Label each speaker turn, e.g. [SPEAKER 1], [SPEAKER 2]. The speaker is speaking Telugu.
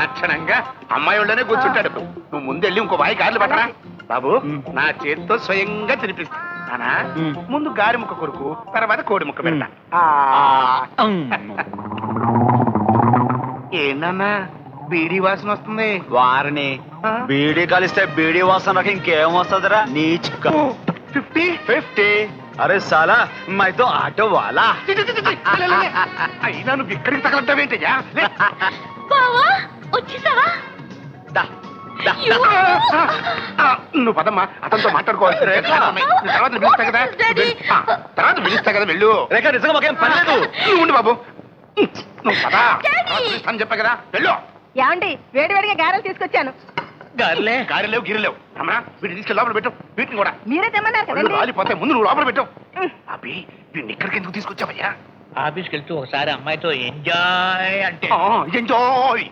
[SPEAKER 1] లక్షణంగా అమ్మాయి వాళ్ళనే కూర్చుంటాడు. నువ్వు ముందెళ్ళి ఇంకో వాయి గారెలు పట్టరా బాబు. నా చేతితో స్వయంగా తినిపిస్తా. నానా ముందు గారి ముక్క కొరకు, తర్వాత కోడి ముక్క పెడతా. ఏంటన్నా బీడీ వాసన వస్తుంది?
[SPEAKER 2] వారిని బీడీ కలిస్తే బీడీ వాసన ఇంకేం వస్తుందిరా నీచుక. 50 అరే సాలా మైతో ఆటో వాలా.
[SPEAKER 1] అయినా నువ్వు ఇక్కడికి తగలంటావేంటయ్యా?
[SPEAKER 3] బావా వచ్చేసావా?
[SPEAKER 1] నువ్వు పదమ్మా, అతనితో మాట్లాడుకోవాలి. తర్వాత పిలుస్తా కదా, తర్వాత పిలుస్తా కదా, వెళ్ళు.
[SPEAKER 2] రేఖ నిజంగా మాకేం పని లేదు.
[SPEAKER 1] నువ్వు ఉండు బాబు, నువ్వు పదా పిలుస్తాను చెప్పా కదా, వెళ్ళు.
[SPEAKER 4] ఏమండి వేడివేడిగా గారెలు తీసుకొచ్చాను.
[SPEAKER 2] గారిలే
[SPEAKER 1] గారెలేవు గిరిలేవు అమ్మా, వీటిని తీసుకెళ్ళి లోపల పెట్టు. వీటిని కూడా
[SPEAKER 4] మీరే తెమ్మన్నారు కదండి.
[SPEAKER 1] రాలిపోతే ముందు నువ్వు లోపల పెట్టు. అబ్బి వీడిని ఇక్కడికి ఎందుకు తీసుకొచ్చావయ్యా?
[SPEAKER 5] ఆఫీస్కి వెళ్తూ ఒకసారి అమ్మాయితో ఎంజాయ్ అంటే
[SPEAKER 1] ఎంజాయ్